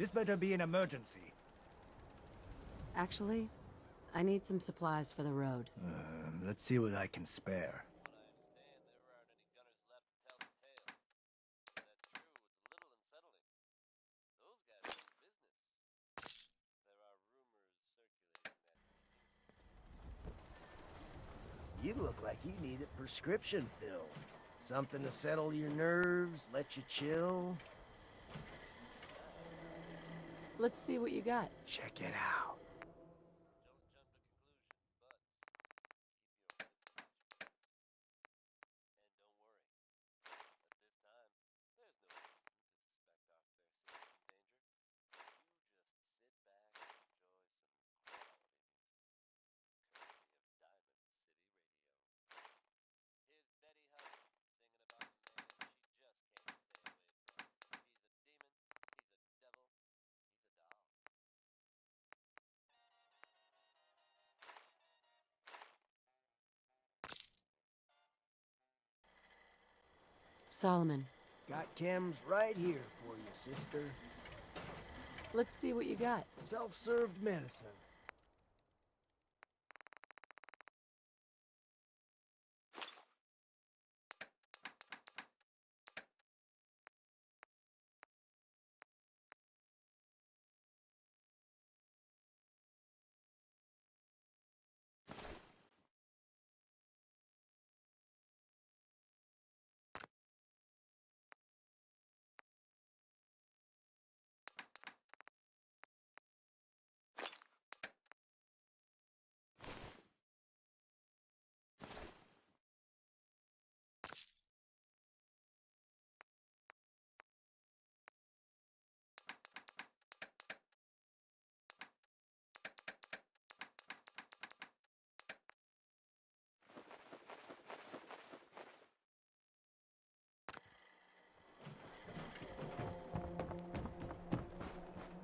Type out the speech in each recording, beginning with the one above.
This better be an emergency. Actually, I need some supplies for the road. Let's see what I can spare. You look like you need a prescription filled. Something to settle your nerves, let you chill. Let's see what you got. Check it out. Solomon, Got chems right here for you, sister. let's see what you got. Self-served medicine.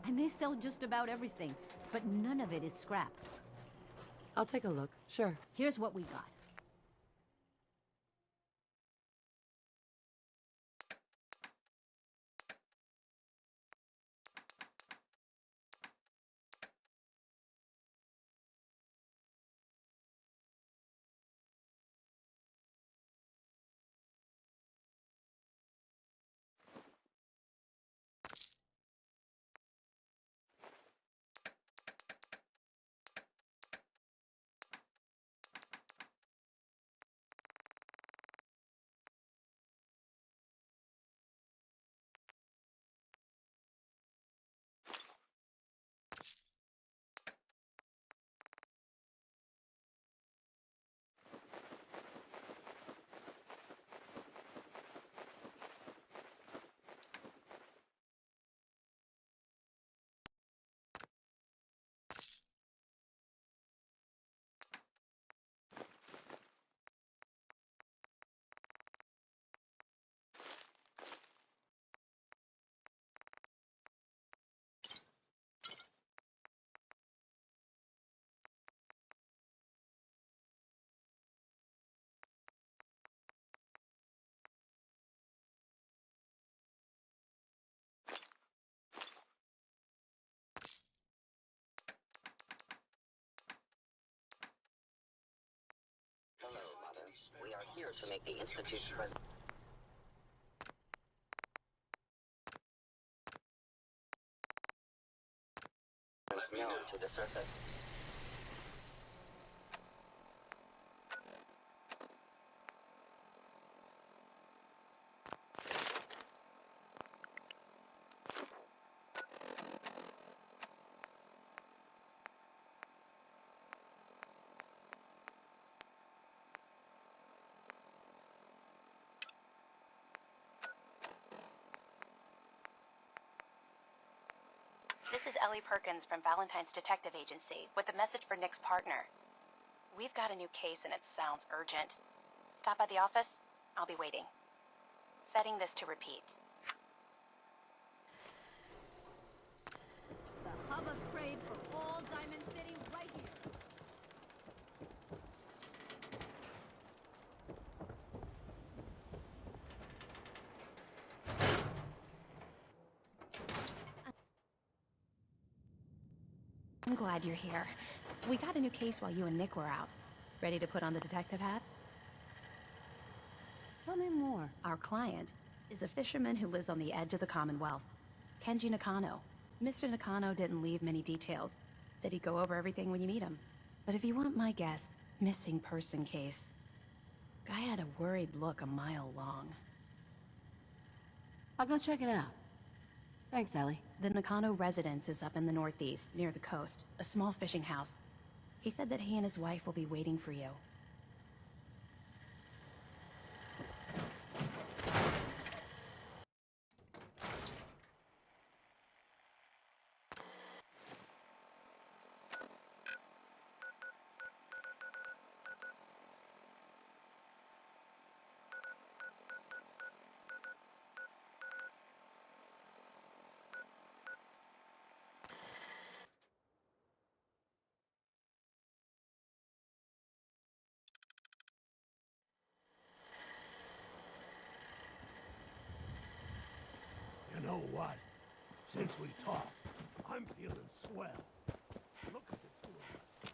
I may sell just about everything, but none of it is scrap. I'll take a look, sure. Here's what we got. Hello, Mother. We are here to make the Institute's presence known to the surface. This is Ellie Perkins from Valentine's Detective Agency with a message for Nick's partner. We've got a new case and it sounds urgent. Stop by the office. I'll be waiting. Setting this to repeat. The hub of trade for all Diamond City right here. I'm glad you're here. We got a new case while you and Nick were out. Ready to put on the detective hat? Tell me more. Our client is a fisherman who lives on the edge of the Commonwealth. Kenji Nakano. Mr. Nakano didn't leave many details. Said he'd go over everything when you meet him. But if you want my guess, missing person case. Guy had a worried look a mile long. I'll go check it out. Thanks, Ellie. The Nakano residence is up in the northeast, near the coast. A small fishing house. He said that he and his wife will be waiting for you. You know what? Since we talked, I'm feeling swell. Look at the two of us.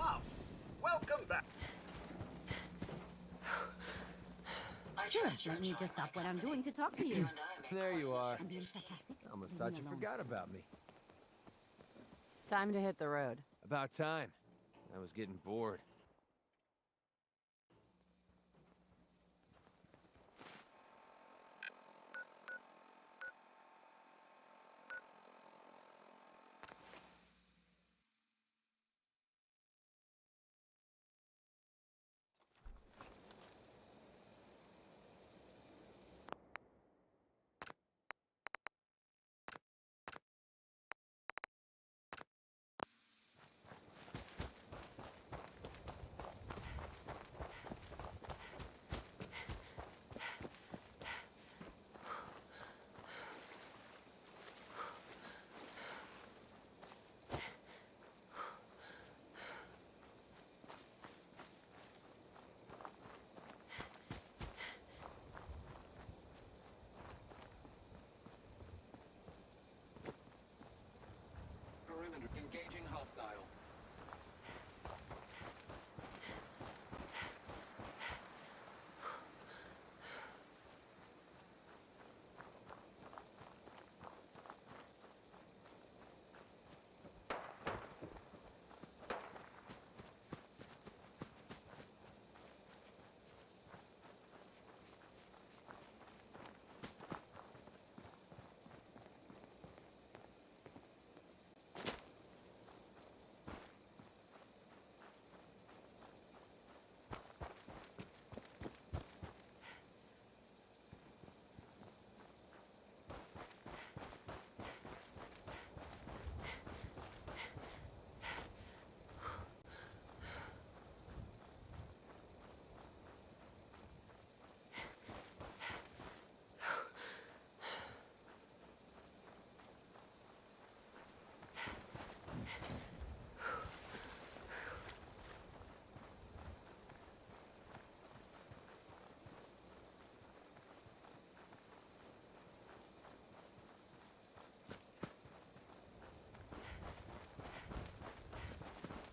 Oh, welcome back. Sure, let me just stop what I'm doing to talk to you. There you are. I'm being sarcastic. Almost Leave thought me you alone. forgot about me. Time to hit the road. About time. I was getting bored. Perimeter engaging hostile.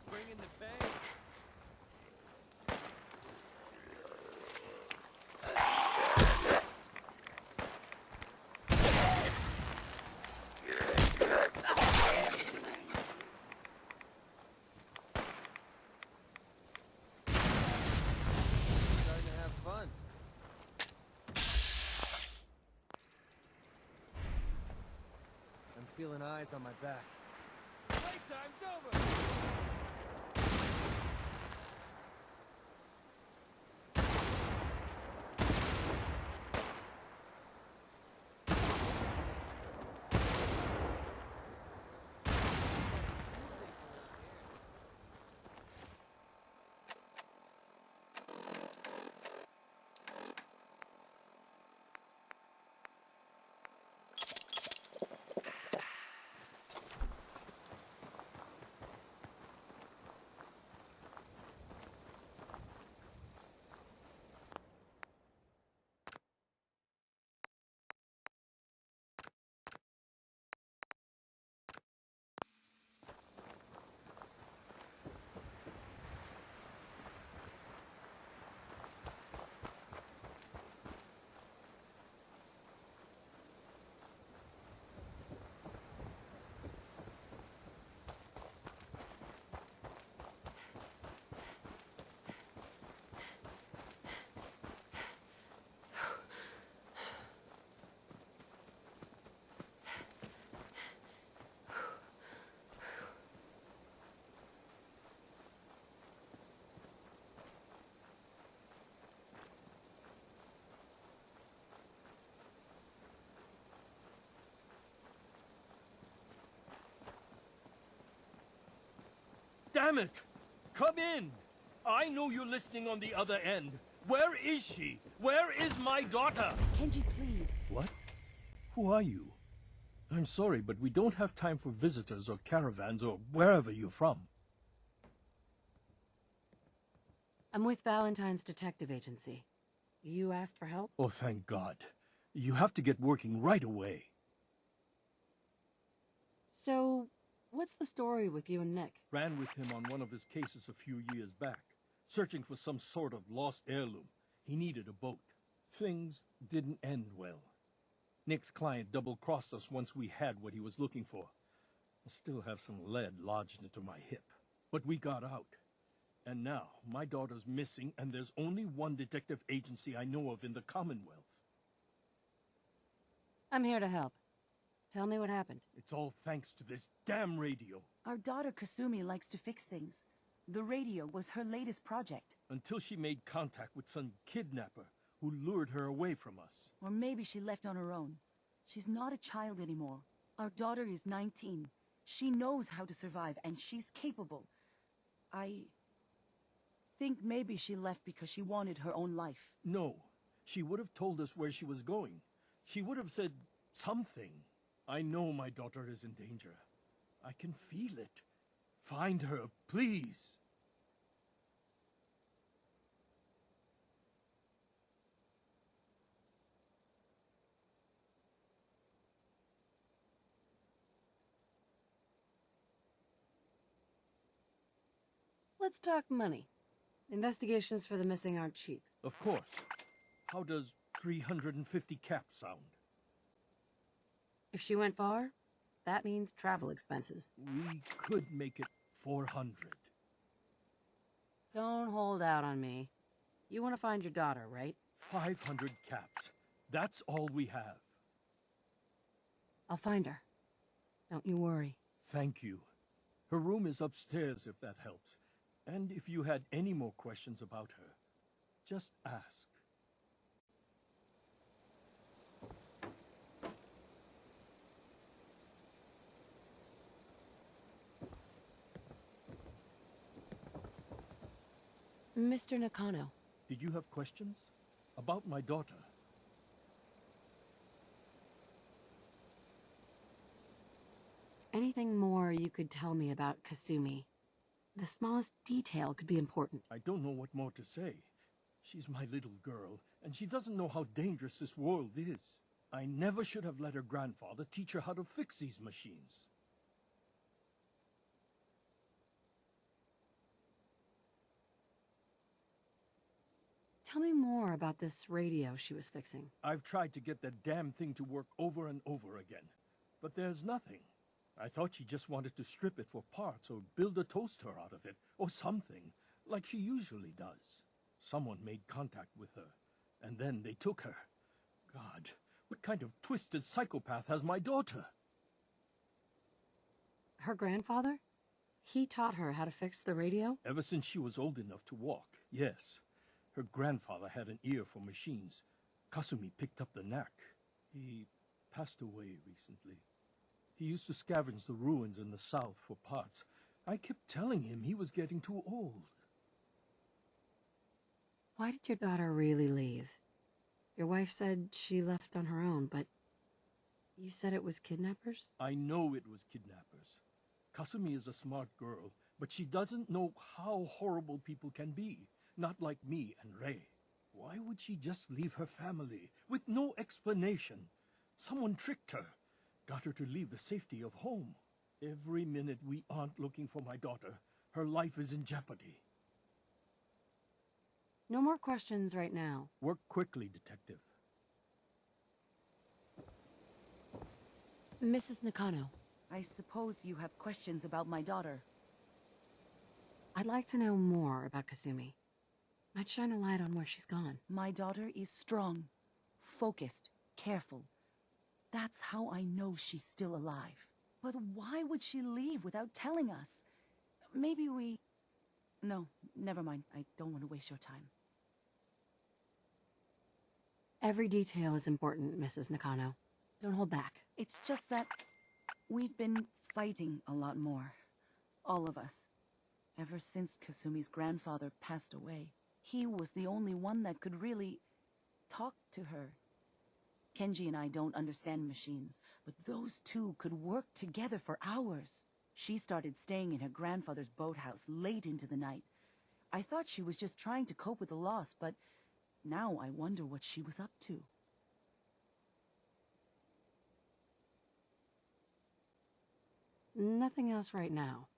Bringing the bang. Starting to have fun. I'm feeling eyes on my back. Playtime's over! Damn it! Come in! I know you're listening on the other end. Where is she? Where is my daughter? Kenji, please. What? Who are you? I'm sorry, but we don't have time for visitors or caravans or wherever you're from. I'm with Valentine's Detective Agency. You asked for help? Oh, thank God. You have to get working right away. So, what's the story with you and Nick? Ran with him on one of his cases a few years back, searching for some sort of lost heirloom. He needed a boat. Things didn't end well. Nick's client double-crossed us once we had what he was looking for. I still have some lead lodged into my hip. But we got out. And now, my daughter's missing, and there's only one detective agency I know of in the Commonwealth. I'm here to help. Tell me what happened. It's all thanks to this damn radio. Our daughter Kasumi likes to fix things. The radio was her latest project. Until she made contact with some kidnapper who lured her away from us. Or maybe she left on her own. She's not a child anymore. Our daughter is 19. She knows how to survive, and she's capable. I think maybe she left because she wanted her own life. No. She would have told us where she was going. She would have said something. I know my daughter is in danger. I can feel it. Find her, please. Let's talk money. Investigations for the missing aren't cheap. Of course. How does 350 cap sound? If she went far, that means travel expenses. We could make it 400. Don't hold out on me. You want to find your daughter, right? 500 caps. That's all we have. I'll find her. Don't you worry. Thank you. Her room is upstairs if that helps. And if you had any more questions about her, just ask. Mr. Nakano. Did you have questions? About my daughter? Anything more you could tell me about Kasumi? The smallest detail could be important. I don't know what more to say. She's my little girl, and she doesn't know how dangerous this world is. I never should have let her grandfather teach her how to fix these machines. Tell me more about this radio she was fixing. I've tried to get that damn thing to work over and over again, but there's nothing. I thought she just wanted to strip it for parts or build a toaster out of it, or something, like she usually does. Someone made contact with her, and then they took her. God, what kind of twisted psychopath has my daughter? Her grandfather? He taught her how to fix the radio? Ever since she was old enough to walk, yes. Her grandfather had an ear for machines. Kasumi picked up the knack. He passed away recently. He used to scavenge the ruins in the south for parts. I kept telling him he was getting too old. Why did your daughter really leave? Your wife said she left on her own, but you said it was kidnappers? I know it was kidnappers. Kasumi is a smart girl, but she doesn't know how horrible people can be. Not like me and Ray. Why would she just leave her family with no explanation? Someone tricked her. Got her to leave the safety of home. Every minute we aren't looking for my daughter, her life is in jeopardy. No more questions right now. Work quickly, Detective. Mrs. Nakano. I suppose you have questions about my daughter. I'd like to know more about Kasumi. Might shine a light on where she's gone. My daughter is strong, focused, careful. That's how I know she's still alive. But why would she leave without telling us? Maybe we... No, never mind. I don't want to waste your time. Every detail is important, Mrs. Nakano. Don't hold back. It's just that we've been fighting a lot more. All of us. Ever since Kasumi's grandfather passed away, he was the only one that could really talk to her. Kenji and I don't understand machines, but those two could work together for hours. She started staying in her grandfather's boathouse late into the night. I thought she was just trying to cope with the loss, but now I wonder what she was up to. Nothing else right now.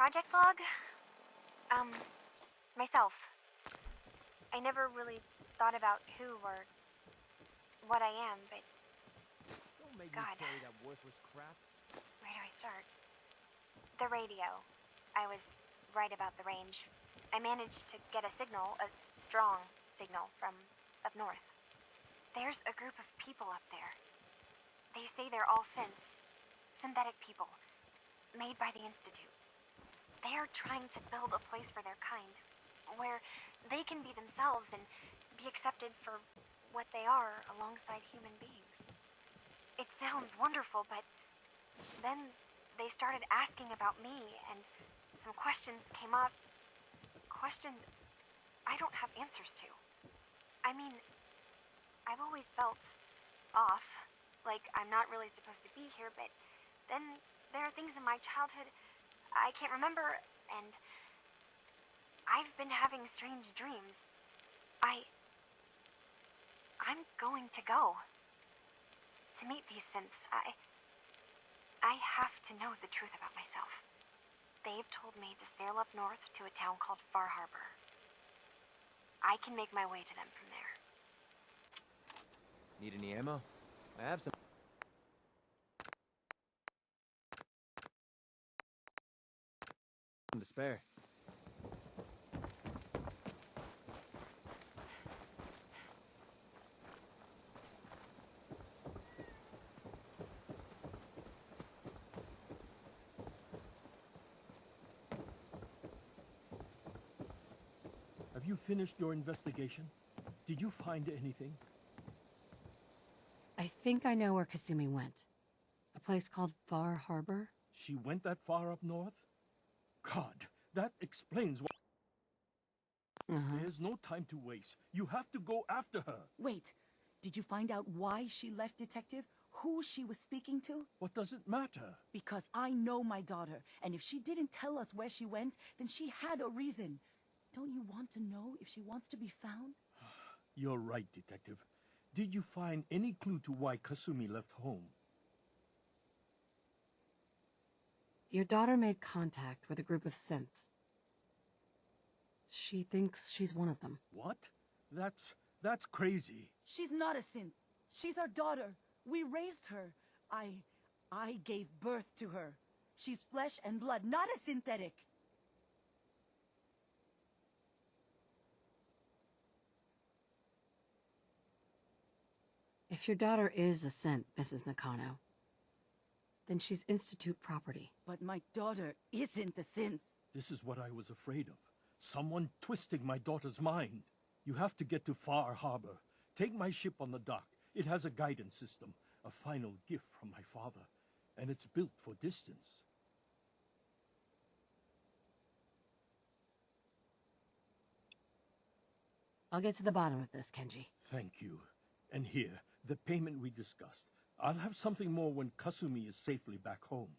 Project log? Myself. I never really thought about who or what I am, but Don't make God. me carry that worthless crap. where do I start? The radio. I was right about the range. I managed to get a signal, a strong signal, from up north. There's a group of people up there. They say they're all synthetic people, made by the Institute. They're trying to build a place for their kind, where they can be themselves and be accepted for what they are alongside human beings. It sounds wonderful, but then they started asking about me, and some questions came up. Questions I don't have answers to. I mean, I've always felt off, like I'm not really supposed to be here, but then there are things in my childhood I can't remember, and I've been having strange dreams. I'm going to go to meet these synths. I have to know the truth about myself. They've told me to sail up north to a town called Far Harbor. I can make my way to them from there. Need any ammo? I have some. To spare. Have you finished your investigation? Did you find anything? I think I know where Kasumi went. A place called Far Harbor? She went that far up north? God, that explains why. There's no time to waste. You have to go after her. Wait, did you find out why she left, Detective? Who she was speaking to? What does it matter? Because I know my daughter, and if she didn't tell us where she went, then she had a reason. Don't you want to know if she wants to be found? You're right, Detective. Did you find any clue to why Kasumi left home? Your daughter made contact with a group of synths. She thinks she's one of them. What? That's crazy. She's not a synth. She's our daughter. We raised her. I gave birth to her. She's flesh and blood, not a synthetic. If your daughter is a synth, Mrs. Nakano, then she's Institute property. But my daughter isn't a synth. This is what I was afraid of. Someone twisting my daughter's mind. You have to get to Far Harbor. Take my ship on the dock. It has a guidance system, a final gift from my father, and it's built for distance. I'll get to the bottom of this, Kenji. Thank you. And here, the payment we discussed. I'll have something more when Kasumi is safely back home.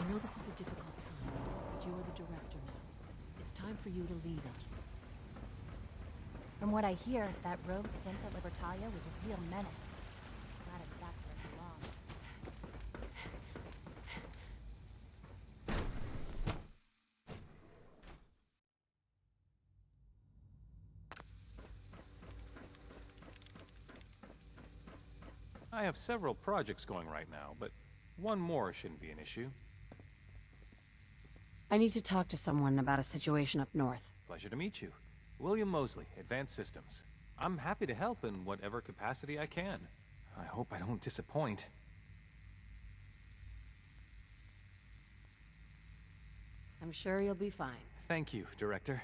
I know this is a difficult time, but you're the director now. It's time for you to lead us. From what I hear, that rogue synth at Libertalia was a real menace. Glad it's back where it belongs. I have several projects going right now, but one more shouldn't be an issue. I need to talk to someone about a situation up north. Pleasure to meet you. William Mosley, Advanced Systems. I'm happy to help in whatever capacity I can. I hope I don't disappoint. I'm sure you'll be fine. Thank you, Director.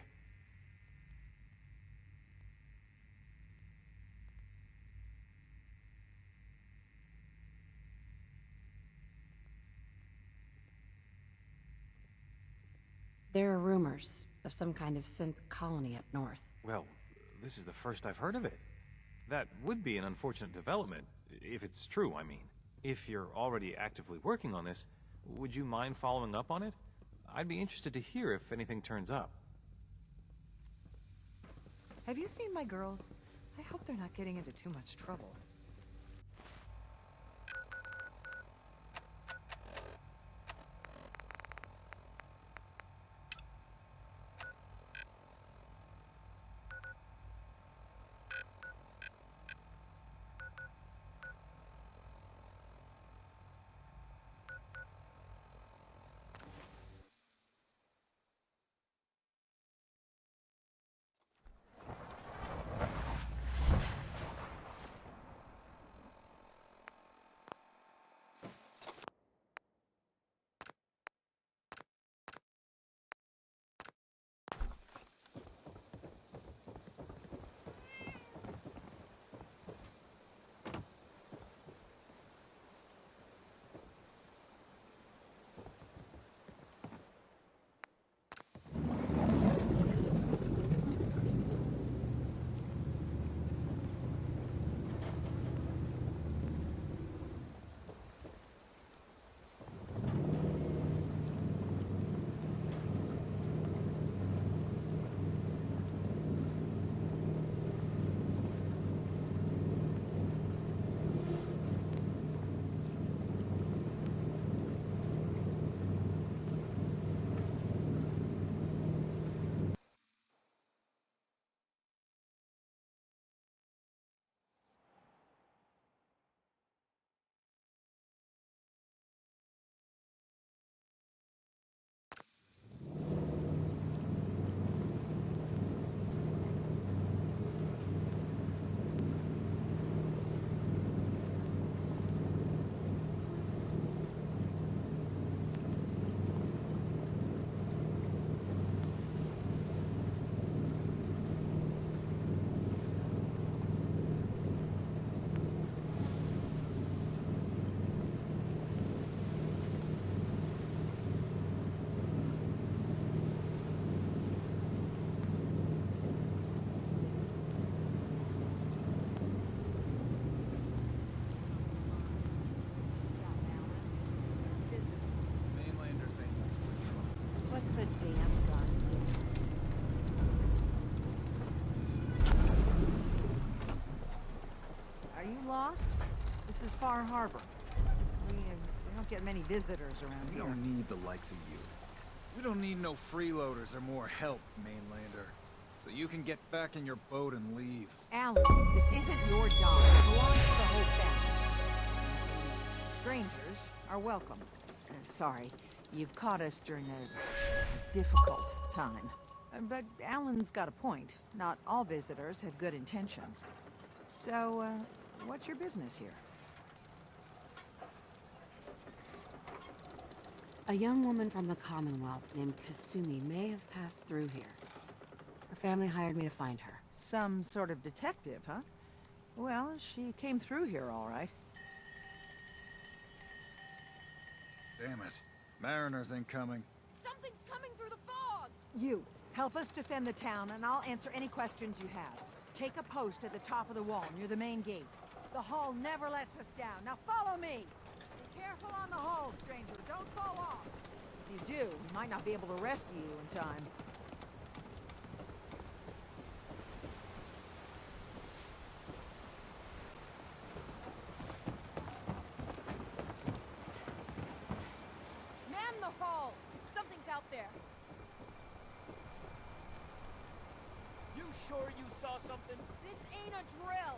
There are rumors of some kind of synth colony up north. Well, this is the first I've heard of it. That would be an unfortunate development, if it's true, I mean. If you're already actively working on this, would you mind following up on it? I'd be interested to hear if anything turns up. Have you seen my girls? I hope they're not getting into too much trouble. the damn gun down. Are you lost? This is Far Harbor. We don't get many visitors around We here. don't need the likes of you. We don't need no freeloaders or more help, mainlander. So you can get back in your boat and leave. Alan, this isn't your dock. It belongs to the whole family. Strangers are welcome. Sorry, you've caught us during a difficult time. But Alan's got a point. Not all visitors have good intentions. So, what's your business here? A young woman from the Commonwealth named Kasumi may have passed through here. Her family hired me to find her. Some sort of detective, huh? Well, she came through here all right. Damn it. Mariners incoming. Something's coming through the fog! You, help us defend the town, and I'll answer any questions you have. Take a post at the top of the wall near the main gate. The hull never lets us down. Now follow me! Be careful on the hull, stranger. Don't fall off. If you do, we might not be able to rescue you in time. Man the hull! Something's out there. You sure you saw something? This ain't a drill.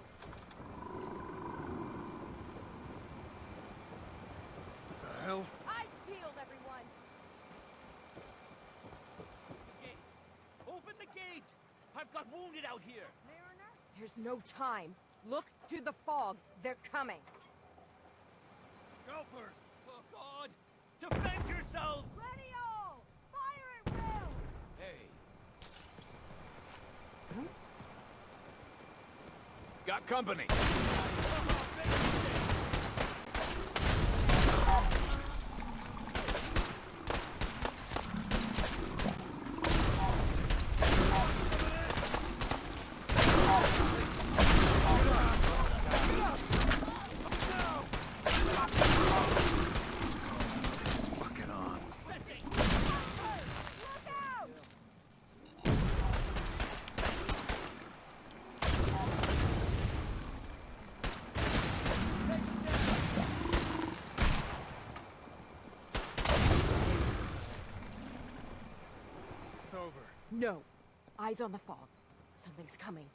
The hell? Eyes peeled, everyone. Gate. Open the gate! I've got wounded out here. Mariner? There's no time. Look to the fog. They're coming. Gulpers! Oh, God! Defend yourselves! Ready all! Fire at will! Hey. Got company. Fucking on. It's over. No. Eyes on the fog. Something's coming.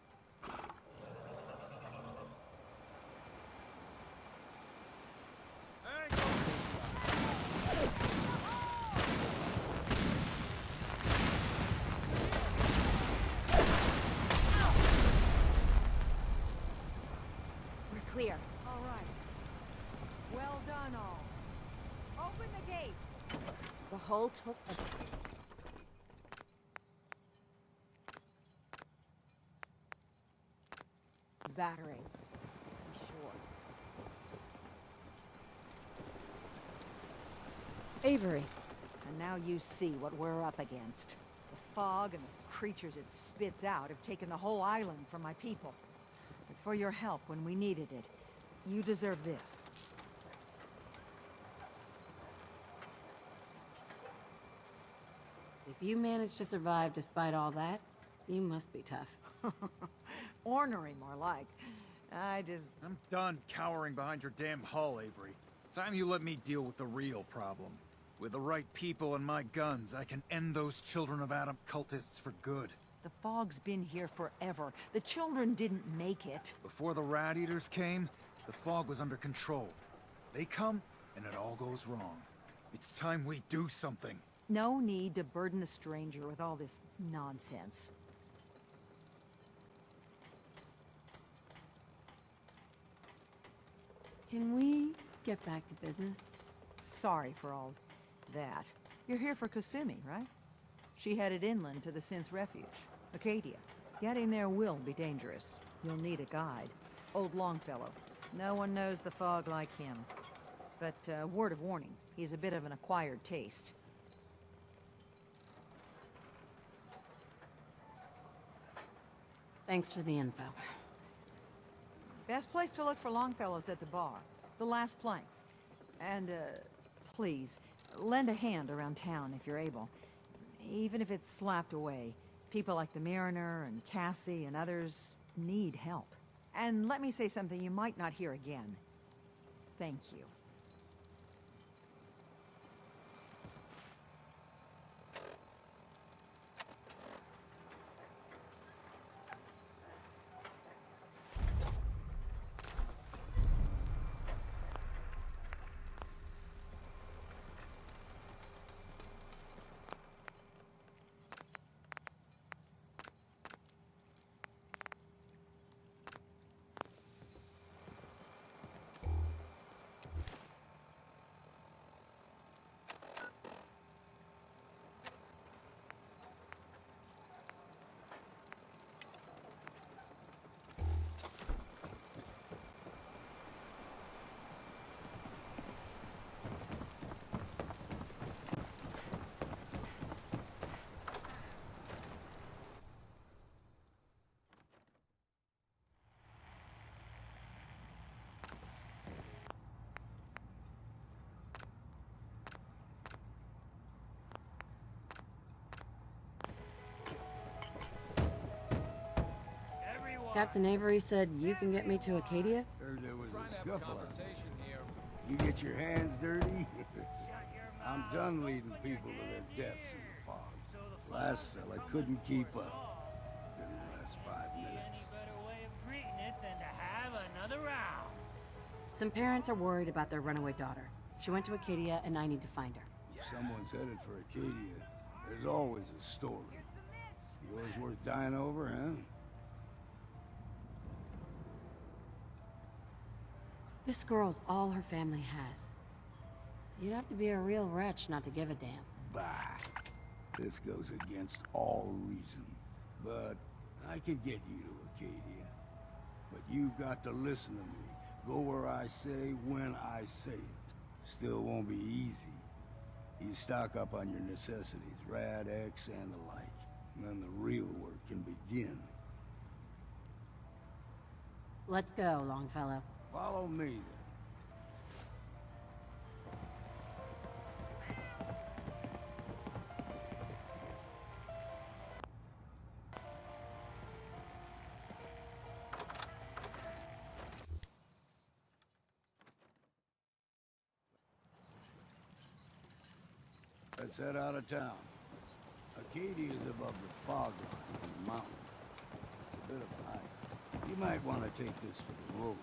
We're clear. All right. Well done, all. Open the gate. The hull took a... battering. Be sure. Avery. And now you see what we're up against. The fog and the creatures it spits out have taken the whole island from my people. But for your help when we needed it, you deserve this. If you managed to survive despite all that, you must be tough. Ornery, more like. I'm done cowering behind your damn hull, Avery. Time you let me deal with the real problem. With the right people and my guns, I can end those Children of Adam cultists for good. The fog's been here forever. The children didn't make it. Before the Rat Eaters came, the fog was under control. They come, and it all goes wrong. It's time we do something. No need to burden the stranger with all this nonsense. Can we get back to business? Sorry for all that. You're here for Kasumi, right? She headed inland to the Synth Refuge, Acadia. Getting there will be dangerous. You'll need a guide. Old Longfellow. No one knows the fog like him. But, word of warning, he's a bit of an acquired taste. Thanks for the info. Best place to look for Longfellow's at the bar. The last plank. And, please, lend a hand around town if you're able. Even if it's slapped away, people like the Mariner and Cassie and others need help. And let me say something you might not hear again. Thank you. Captain Avery said you can get me to Acadia? Heard there was a scuffle out there. You get your hands dirty? I'm done leading people to their deaths in the fog. Last fella couldn't keep up. Didn't last 5 minutes. Some parents are worried about their runaway daughter. She went to Acadia and I need to find her. If someone's headed for Acadia, there's always a story. Yours worth dying over, huh? This girl's all her family has. You'd have to be a real wretch not to give a damn. Bah. This goes against all reason. But I could get you to Acadia. But you've got to listen to me. Go where I say, when I say it. Still won't be easy. You stock up on your necessities, Rad-X and the like. And then the real work can begin. Let's go, Longfellow. Follow me, then. Let's head out of town. Acadia is above the fog line in the mountains. It's a bit of a hike. You might want to take this for the road.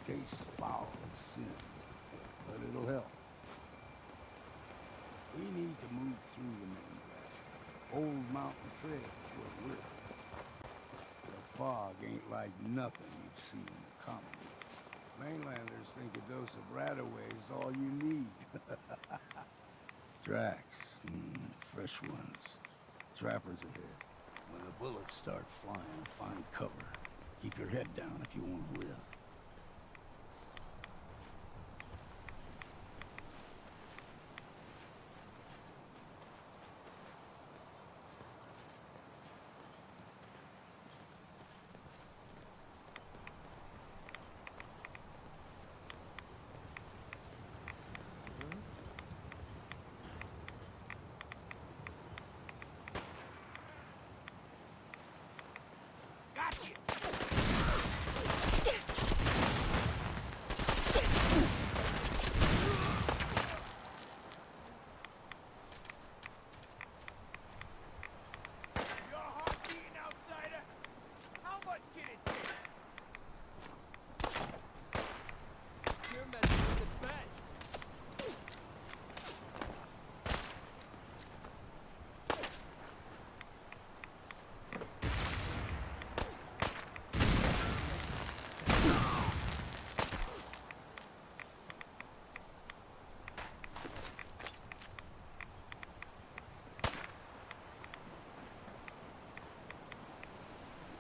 Case foul is sin, but it'll help. We need to move through the main grass. Old Mountain Trail is where we're. The fog ain't like nothing you've seen in the common. Mainlanders think a dose of Radaway is all you need. Tracks, fresh ones. Trappers ahead. When the bullets start flying, find cover. Keep your head down if you want to live.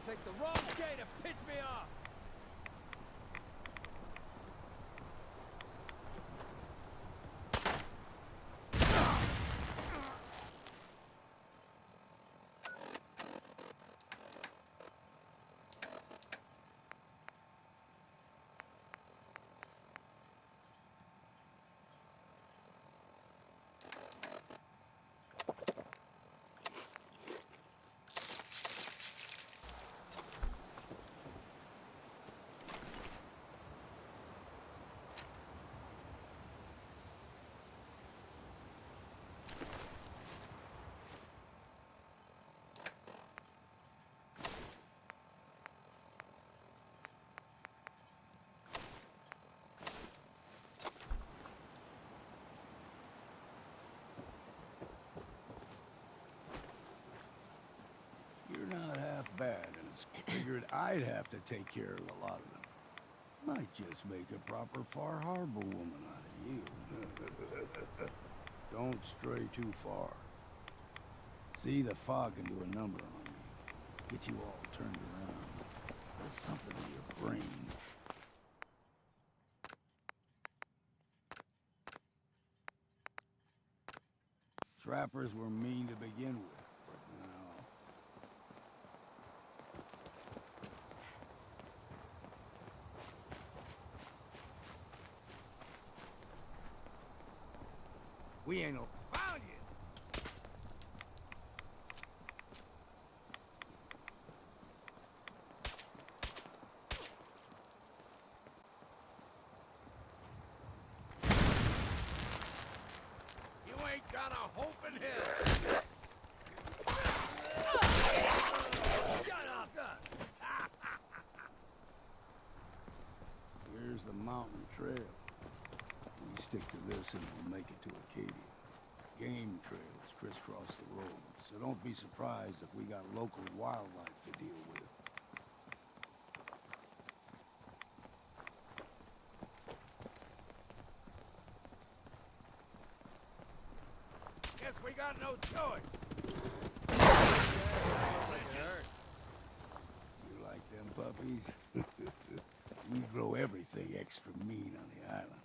Picked the wrong day to piss me off! ask. Figured I'd have to take care of a lot of them. Might just make a proper Far Harbor woman out of you. Don't stray too far. See, the fog can do a number on you. Get you all turned around. There's something in your brain. Trappers were mean to begin with, but now... We ain't no... Found you! You ain't got a hope in hell! Shut up! Here's the mountain trail. We stick to this and we'll make it to Acadia. Game trails crisscross the road, so don't be surprised if we got local wildlife to deal with. Guess we got no choice. You like them puppies? We grow everything extra mean on the island.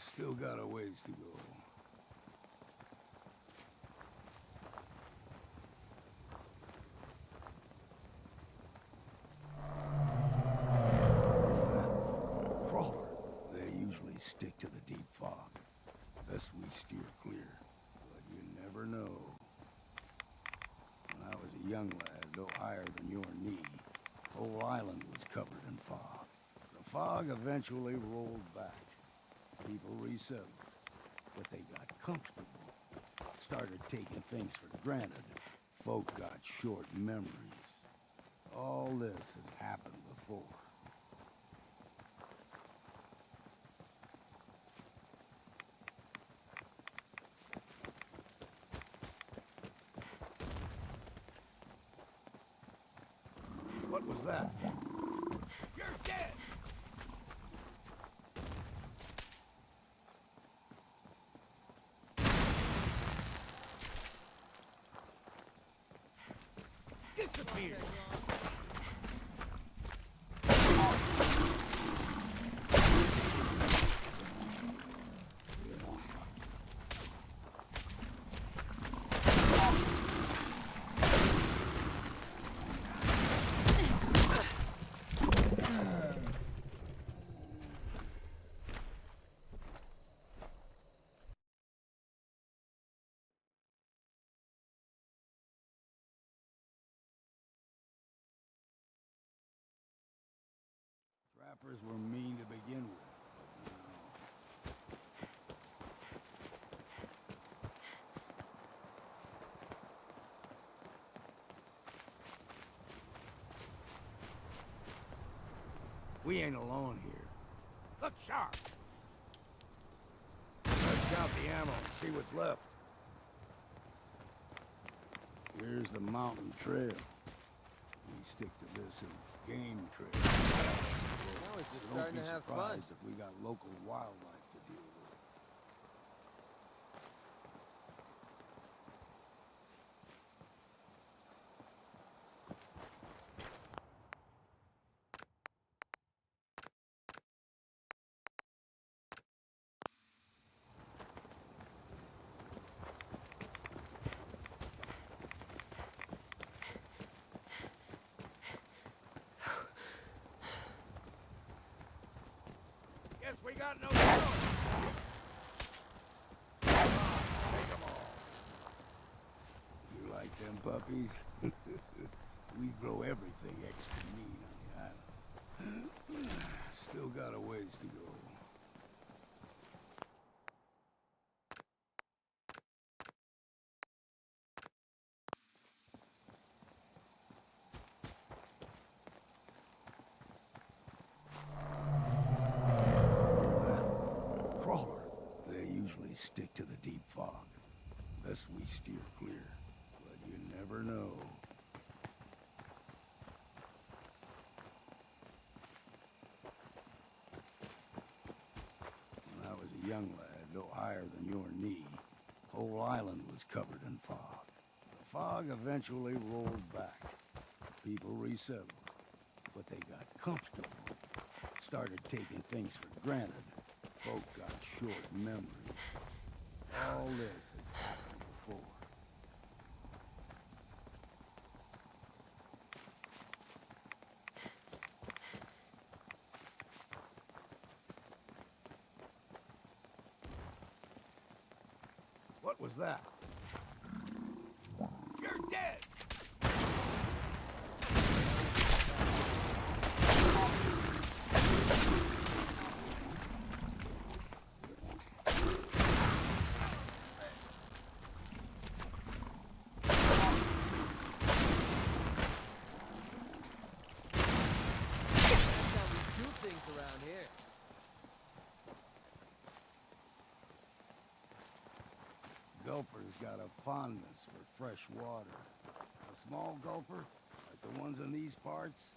Still got a ways to go. Crawler, they usually stick to the deep fog. Best we steer clear, but you never know. When I was a young lad, no higher than your knee, whole island was covered in fog. The fog eventually rolled back. People resettled, but they got comfortable. Started taking things for granted. Folk got short memories. All this has happened before. What was that? You're dead! Disappear! Trappers were mean to begin with. We ain't alone here. Look sharp! Let's count the ammo and see what's left. Here's the mountain trail. We stick to this and game trail. Now it's just starting to have fun. Don't be surprised if we got local wildlife to deal with. Guess we got no choice. Come on, take 'em all. You like them puppies? We grow everything extra mean on the island. Still got a ways to go. Stick to the deep fog. Best we steer clear, but you never know. a young lad, no higher than your knee, whole island was covered in fog. The fog eventually rolled back. People resettled, but they got comfortable. Started taking things for granted. Folk got short memories. All this has happened before. What was that? You're dead! Gulper's got a fondness for fresh water. A small gulper, like the ones in these parts,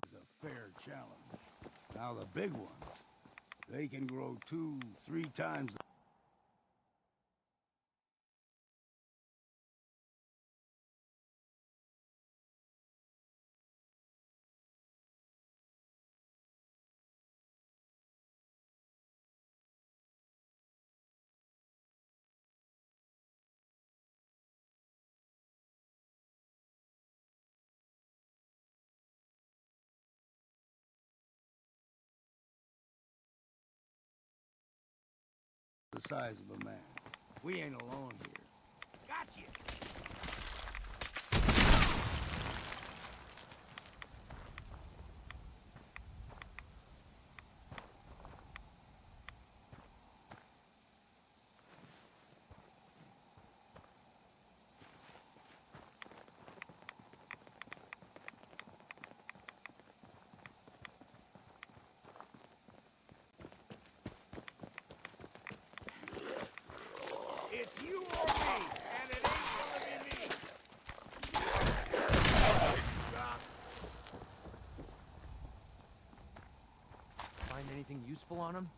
is a fair challenge. Now the big ones, they can grow 2-3 times the size of a man. We ain't alone here. Gotcha! It's you or me, and it ain't gonna be me. Find anything useful on him?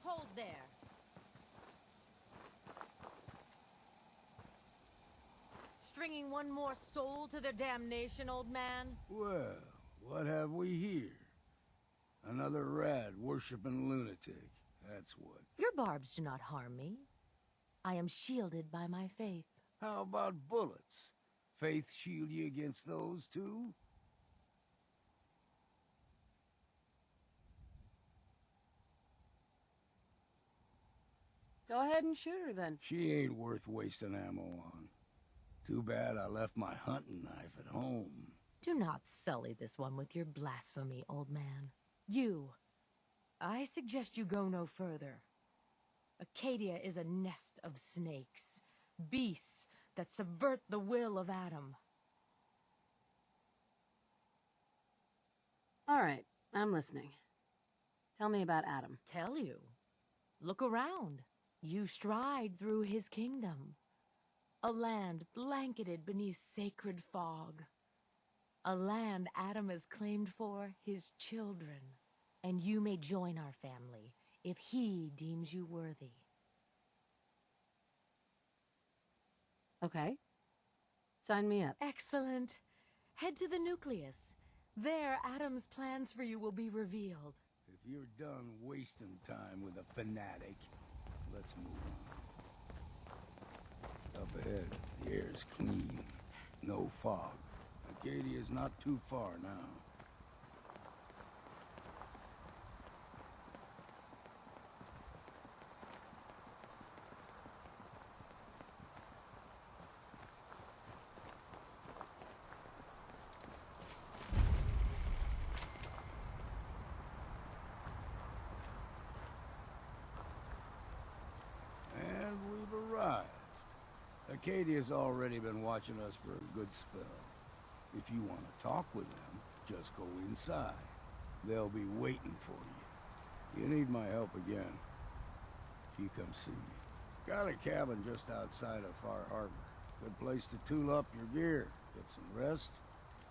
Hold there. Stringing one more soul to their damnation, old man? Well, what have we here? Another rad-worshipping lunatic, that's what. Your barbs do not harm me. I am shielded by my faith. How about bullets? Faith shield you against those, too? Go ahead and shoot her, then. She ain't worth wasting ammo on. Too bad I left my hunting knife at home. Do not sully this one with your blasphemy, old man. I suggest you go no further. Acadia is a nest of snakes, beasts that subvert the will of Adam. All right, I'm listening. Tell me about Adam. Tell you. Look around. You stride through his kingdom. A land blanketed beneath sacred fog. A land Adam has claimed for his children. And you may join our family if he deems you worthy. Okay. Sign me up. Excellent. Head to the nucleus. There, Adam's plans for you will be revealed. If you're done wasting time with a fanatic, let's move on. Up ahead, the air's clean. No fog. Acadia's not too far now. Acadia's already been watching us for a good spell. If you want to talk with them, just go inside. They'll be waiting for you. You need my help again, you come see me. Got a cabin just outside of Far Harbor. Good place to tool up your gear, get some rest,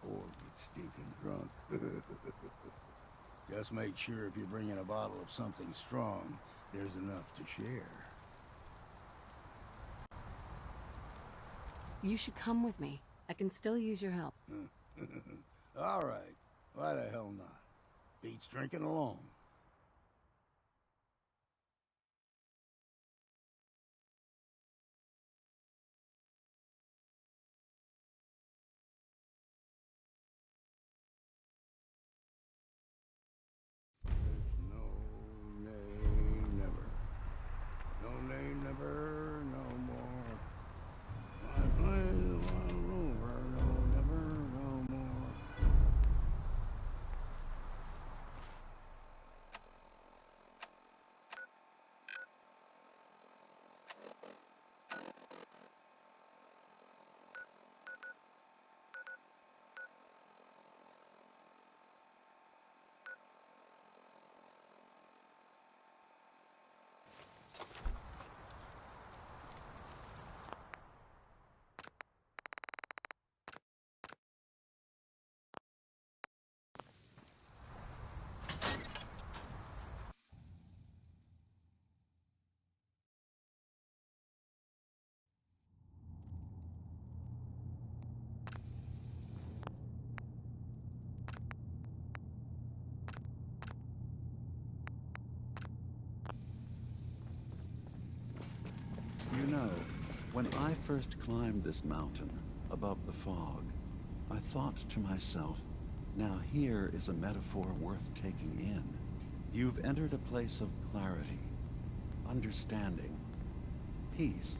or get stinking drunk. Just make sure if you're bringing a bottle of something strong, there's enough to share. You should come with me. I can still use your help. All right. Why the hell not? Beats drinking alone. You know, when I first climbed this mountain, above the fog, I thought to myself, now here is a metaphor worth taking in. You've entered a place of clarity, understanding, peace.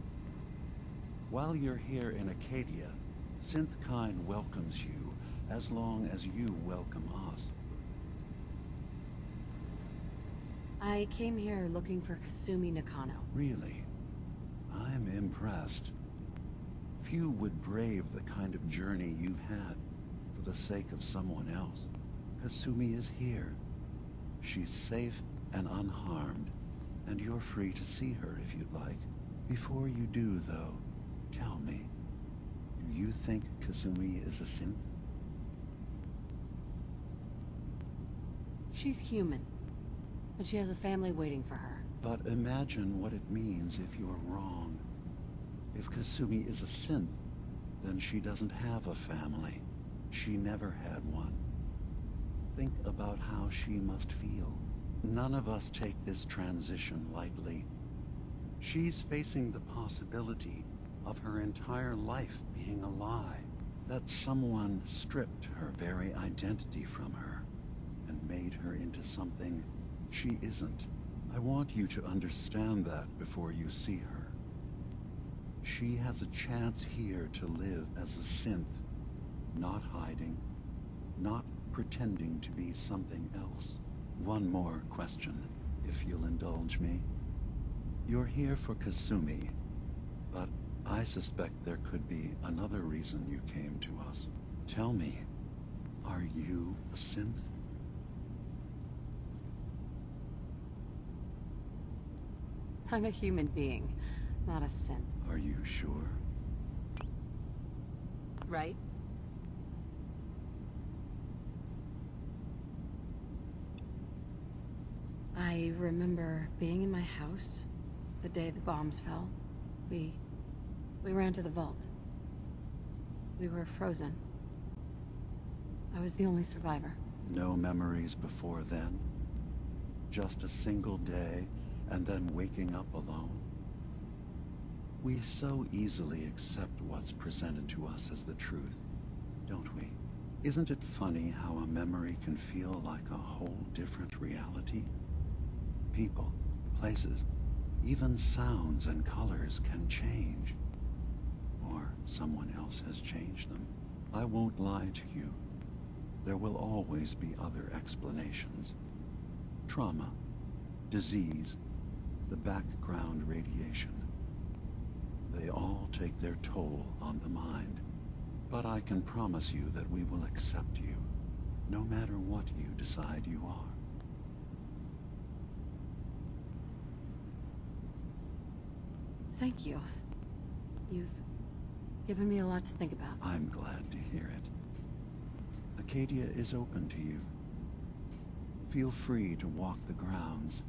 While you're here in Acadia, Synthkind welcomes you as long as you welcome us. I came here looking for Kasumi Nakano. Really? I'm impressed. Few would brave the kind of journey you've had for the sake of someone else. Kasumi is here. She's safe and unharmed, and you're free to see her if you'd like. Before you do, though, tell me, do you think Kasumi is a synth? She's human, but she has a family waiting for her. But imagine what it means if you're wrong. If Kasumi is a synth, then she doesn't have a family. She never had one. Think about how she must feel. None of us take this transition lightly. She's facing the possibility of her entire life being a lie. That someone stripped her very identity from her and made her into something she isn't. I want you to understand that before you see her. She has a chance here to live as a synth, not hiding, not pretending to be something else. One more question, if you'll indulge me. You're here for Kasumi, but I suspect there could be another reason you came to us. Tell me, are you a synth? I'm a human being, not a synth. Are you sure? Right? I remember being in my house the day the bombs fell. We ran to the vault. We were frozen. I was the only survivor. No memories before then? Just a single day, and then waking up alone? We so easily accept what's presented to us as the truth, don't we? Isn't it funny how a memory can feel like a whole different reality? People, places, even sounds and colors can change. Or someone else has changed them. I won't lie to you. There will always be other explanations. Trauma, disease, the background radiation. They all take their toll on the mind. But I can promise you that we will accept you, no matter what you decide you are. Thank you. You've given me a lot to think about. I'm glad to hear it. Acadia is open to you. Feel free to walk the grounds.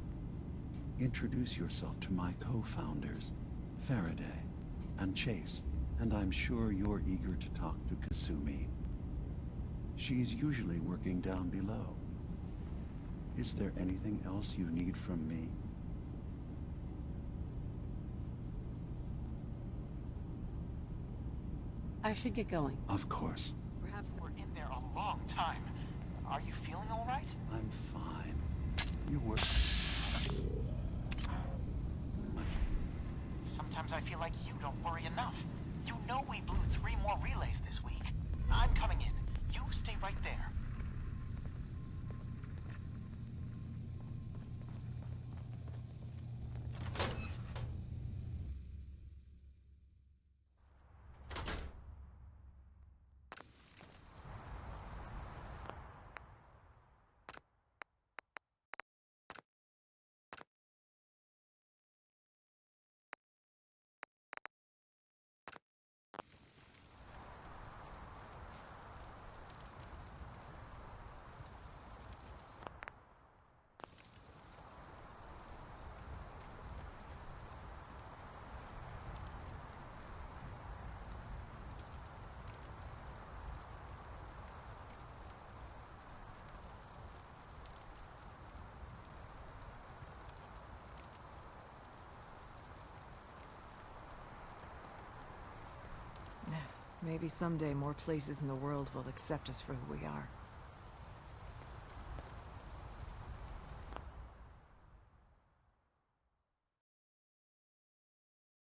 Introduce yourself to my co-founders, Faraday and Chase, and I'm sure you're eager to talk to Kasumi. She's usually working down below. Is there anything else you need from me? I should get going. Of course. Perhaps we're in there a long time. Are you feeling all right? I'm fine. You were... Sometimes I feel like you don't worry enough. You know we blew 3 more relays this week. I'm coming in. You stay right there. Maybe someday more places in the world will accept us for who we are.